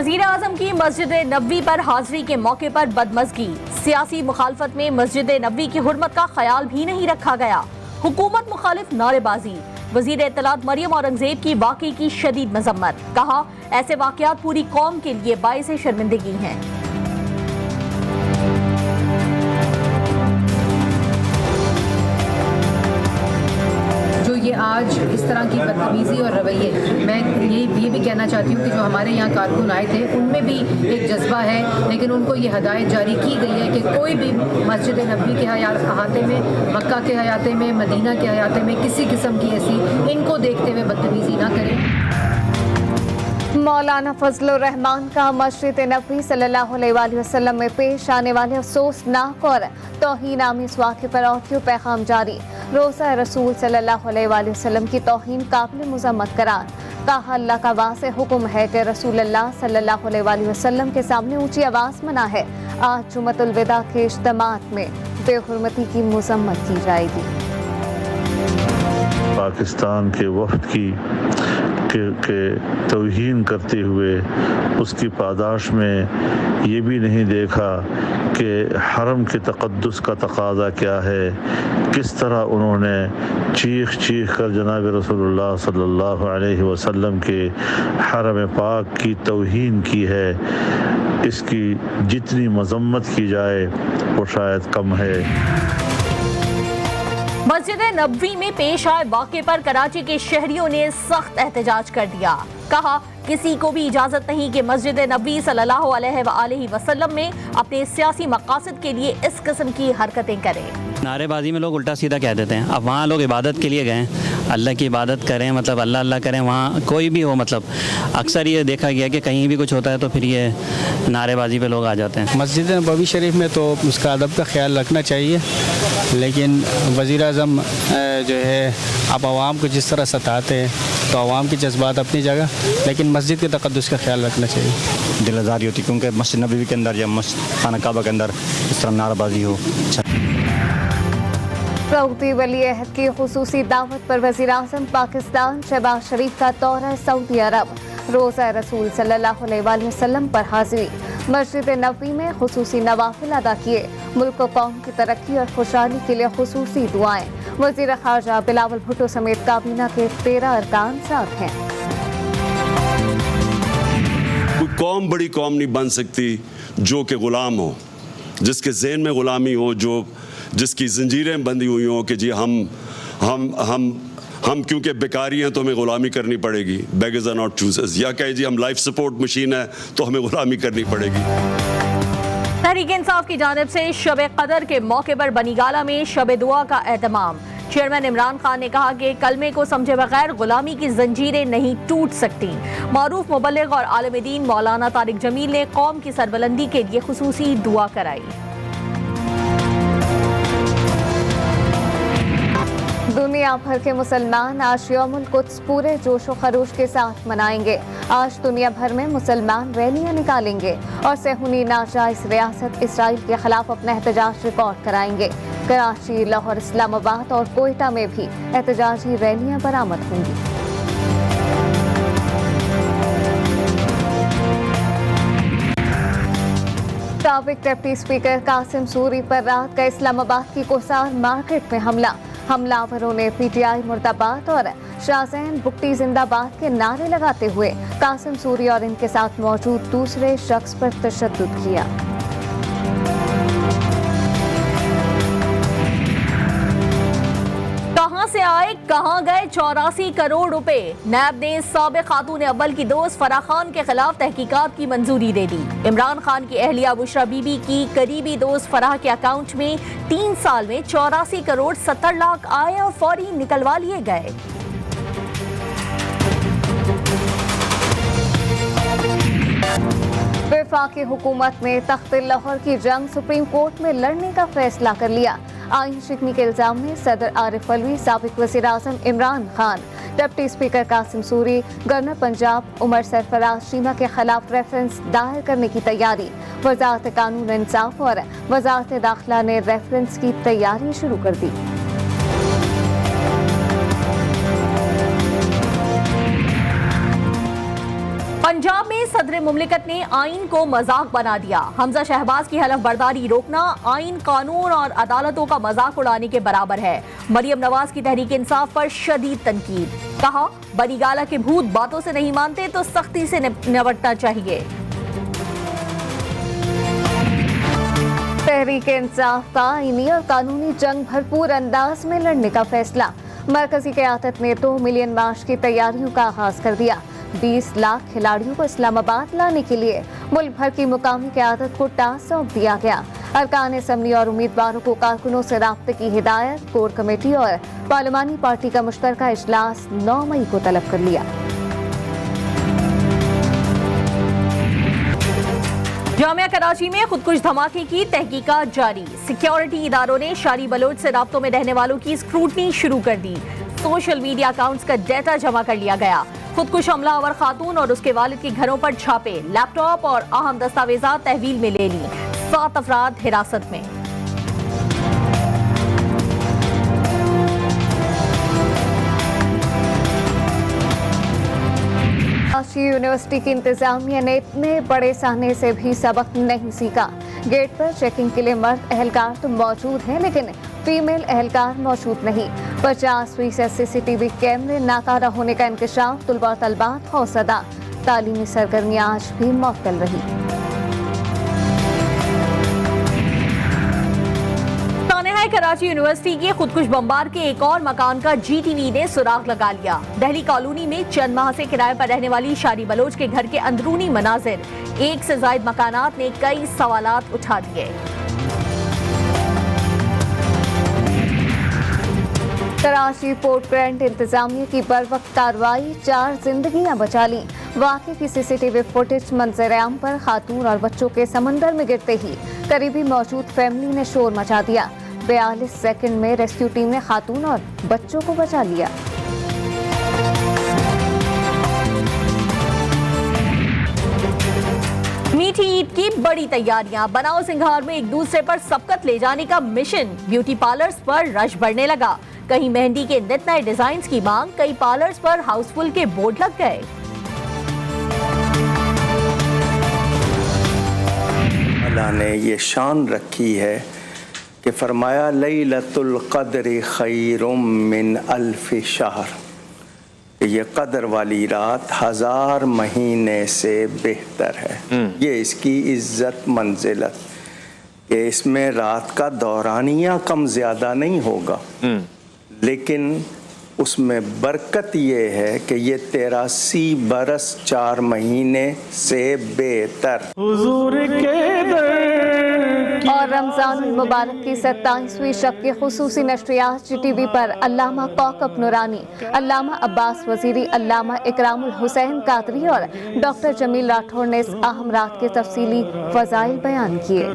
वजीर आजम की मस्जिद नबवी पर हाजिरी के मौके पर बदमज़गी। सियासी मुखालफत में मस्जिद नबवी की हुर्मत का ख्याल भी नहीं रखा गया। हुकूमत मुखालिफ नारेबाजी। वजीर इत्तलात मरियम औरंगजेब की वाक़ई की शदीद मजम्मत। कहा, ऐसे वाक़यात पूरी कौम के लिए बाइस शर्मिंदगी हैं। ये आज इस तरह की बदतमीज़ी और रवैये, मैं ये भी कहना चाहती हूँ कि जो हमारे यहाँ कारकुन आए थे उनमें भी एक जज्बा है, लेकिन उनको ये हदायत जारी की गई है कि कोई भी मस्जिद नबवी के अहाते में, मक्का के अहाते में, मदीना के अहाते में किसी किस्म की ऐसी इनको देखते हुए बदतमीज़ी ना करें। मौलाना फजलुर रहमान का मस्जिद नबवी सल्लल्लाहु अलैहि वसल्लम में पेश आने वाले अफसोसनाक और तौहीन आमीज़ वाक़े पर ऑडियो पैगाम जारी। रोज़ा रसूल सल्लल्लाहु अलैहि वसल्लम की तौहीन काबिल मुज़म्मत करार। कहा, अल्लाह का वाज़े हुक्म है कि रसूलुल्लाह सल्लल्लाहु अलैहि वसल्लम के सामने ऊंची आवाज़ मना है। आज जुमअतुल विदा के इज्तिमाअत में बेहुरमती की मुज़म्मत की जाएगी। पाकिस्तान के वफ़द की तौहीन करते हुए उसकी पादाश में ये भी नहीं देखा कि हरम के तक़द्दुस का तकाज़ा क्या है, किस तरह उन्होंने चीख कर जनाब रसूलुल्लाह सल्लल्लाहु अलैहि वसल्लम के हरम पाक की तौहीन की है। इसकी जितनी मज़म्मत की जाए वो शायद कम है। मस्जिद नबवी में पेश आए वाक़े पर कराची के शहरियों ने सख्त एहतजाज कर दिया। कहा, किसी को भी इजाजत नहीं कि मस्जिद नबवी सल्लल्लाहु अलैहि वसल्लम में अपने सियासी मकासद के लिए इस किस्म की हरकतें करें। नारेबाजी में लोग उल्टा सीधा कह देते हैं। अब वहाँ लोग इबादत के लिए गए, अल्लाह की इबादत करें, मतलब अल्लाह अल्लाह करें, वहाँ कोई भी हो, मतलब अक्सर ये देखा गया कि कहीं भी कुछ होता है तो फिर ये नारेबाजी पे लोग आ जाते हैं। मस्जिद नबवी शरीफ में तो उसका अदब का ख्याल रखना चाहिए, लेकिन वज़ीर आज़म जो है आप आवाम को जिस तरह सताते हैं तो आवाम के जज्बात अपनी जगह, लेकिन मस्जिद के तक़द्दुस का ख्याल रखना चाहिए। दिल आज़ारी होती, क्योंकि मस्जिद नबवी के अंदर या खाना काबा के अंदर इस तरह नारेबाजी हो। सऊदी वली अहद की खुसूसी दावत पर वज़ीर आज़म पाकिस्तान शहबाज शरीफ का दौरा सऊदी अरब। रोज़ा रसूल सल्लल्लाहु अलैहि वसल्लम पर हाजिरी। मस्जिद नबवी में खुसूसी नवाफिल अदा किए। मुल्क को कौम की तरक्की और खुशहाली के लिए खुसूसी दुआएं। वज़ीर ख़ारजा बिलावल भुट्टो समेत काबीना के 13 अरकान साथ हैं। कोई कौम बड़ी कौम नहीं बन सकती जो कि गुलाम हो, जिसके ज़हन में गुलामी हो, जिसकी जंजीरें बंधी हुई हों कि जी हम क्योंकि बेकारी हैं तो हमें गुलामी करनी पड़ेगी, बेगर्स आर नॉट चूजर्स, या कहे जी हम लाइफ सपोर्ट मशीन है तो हमें गुलामी करनी पड़ेगी। तहरीक इंसाफ की जानिब से शब कदर के मौके पर बनीगाला में शब दुआ का एहतमाम। चेयरमैन इमरान खान ने कहा कि कलमे को समझे बगैर गुलामी की जंजीरें नहीं टूट सकती। मारूफ मुबल्लिग और आलिम दीन मौलाना तारिक जमील ने कौम की सरबलंदी के लिए खुसूसी दुआ कराई। दुनिया भर के मुसलमान आज यौमुल कुद्स पूरे जोश व खरोश के साथ मनाएंगे। आज दुनिया भर में मुसलमान रैलियां निकालेंगे और सेहूनी नाजायज रियासत इसराइल के खिलाफ अपना एहतजाज रिकॉर्ड कराएंगे। कराची, लाहौर, इस्लामाबाद और कोयटा में भी एहतजाजी रैलियां बरामद होंगी। साबिक डिप्टी स्पीकर कासिम सूरी पर रात का इस्लामाबाद की कोसार मार्केट में हमलावरों ने पीटीआई मुर्दाबाद और शाहजैन बुक्टी जिंदाबाद के नारे लगाते हुए कासिम सूरी और इनके साथ मौजूद दूसरे शख्स पर तशद्दुद किया। कहां से आए कहां गए 84 करोड़ रुपए। नैब ने साबिक खातून अव्वल की दोस्त फराह खान के खिलाफ तहकीकात की मंजूरी दे दी। इमरान खान की अहलिया बुशरा बीबी की करीबी दोस्त फराह के अकाउंट में 3 साल में 84 करोड़ 70 लाख आए और फौरी निकलवा लिए गए। वफाकी हुकूमत ने तख्त लाहौर की जंग सुप्रीम कोर्ट में लड़ने का फैसला कर लिया। आईन शिकनी के इल्जाम में सदर आरिफ अलवी, साबिक वज़ीर आज़म Imran Khan, deputy speaker Qasim Suri, governor Punjab Umar Sarfaraz Cheema के खिलाफ रेफरेंस दायर करने की तैयारी। वजारत कानून इंसाफ और वजारत दाखिला ने रेफरेंस की तैयारी शुरू कर दी। पंजाब में सदर मुमलिकत ने आइन को मजाक बना दिया। हमजा शहबाज की हलफ बर्दारी रोकना आइन, कानून और अदालतों का मजाक उड़ाने के बराबर है। मरियम नवाज की तहरीक इंसाफ पर शदीद तनकीद, कहा बनीगाला के भूत बातों से नहीं मानते तो सख्ती से निपटना चाहिए। तहरीक इंसाफ का आईनी और कानूनी जंग भरपूर अंदाज में लड़ने का फैसला। मरकजी क़यादत ने 2 मिलियन मार्च की तैयारियों का आगाज कर दिया। 20 लाख खिलाड़ियों को इस्लामाबाद लाने के लिए मुल्क भर की मुकामी क़यादत को टास्क सौंप दिया गया। अरकान असम्बली और उम्मीदवारों को कारकुनों से राब्ते की हिदायत। कोर कमेटी और पार्लिमानी पार्टी का मुश्तरका इजलास 9 मई को तलब कर लिया। जामिया कराची में खुदकुश धमाके की तहकीकात जारी। सिक्योरिटी इदारों ने शारी बलोच से राब्तों में रहने वालों की स्क्रूटनी शुरू कर दी। सोशल मीडिया अकाउंट्स का डेटा जमा कर लिया गया। खुदकुश हमलावर खातून और उसके वालिद के घरों पर छापे, लैपटॉप और अहम दस्तावेजात तहवील में ले ली। 7 अफराद हिरासत में। कराची यूनिवर्सिटी की इंतजामिया ने इतने बड़े सामने से भी सबक नहीं सीखा। गेट पर चेकिंग के लिए मर्द एहलकार तो मौजूद हैं, लेकिन फीमेल एहलकार मौजूद नहीं। 50% CCTV कैमरे नाकारा होने का इंकशाफ। तुलबा और तलबात खौफजदा। तालीमी सरगर्मियां आज भी मुअत्तल रही। कराची यूनिवर्सिटी के खुदकुश बम्बार के एक और मकान का GTV ने सुराग लगा लिया। दिल्ली कॉलोनी में चंद माह से किराए पर रहने वाली शारी बलोच के घर के अंदरूनी मनाजिर, एक से ज्यादा मकानात ने कई सवालात उठा दिए। कराची पोर्ट ग्रैंड इंतजामिया की बरवक्त कार्रवाई, 4 जिंदगियां बचा ली। वाक़े की CCTV फुटेज मंजर आम पर खातून और बच्चों के समंदर में गिरते ही करीबी मौजूद फैमिली ने शोर मचा दिया। 42 सेकंड में रेस्क्यू टीम ने खातून और बच्चों को बचा लिया। मीठी ईद की बड़ी तैयारियां। बनाओ सिंघार में एक दूसरे पर सबकत ले जाने का मिशन। ब्यूटी पार्लर्स पर रश बढ़ने लगा। कहीं मेहंदी के नित नए डिजाइन की मांग, कई पार्लर्स पर हाउसफुल के बोर्ड लग गए। अल्लाह ने ये शान रखी है कि फरमाया लैलतुल क़द्र खैरुम मिन अल्फ़ शहर। ये कदर वाली रात 1000 महीने से बेहतर है। ये इसकी इज्जत मंजिलत कि इसमें रात का दौरानिया कम ज़्यादा नहीं होगा, लेकिन उसमें बरकत ये है कि ये 83 बरस 4 महीने से बेहतर। और रमज़ान मुबारक की 27वीं शब की खुसूसी नशरियात GTV पर अल्लामा कौकब नूरानी, अल्लामा अब्बास वजीरी, अल्लामा इकरामुल हुसैन कादरी और डॉक्टर जमील राठौर ने इस अहम रात के तफसीली फजाइल बयान किए।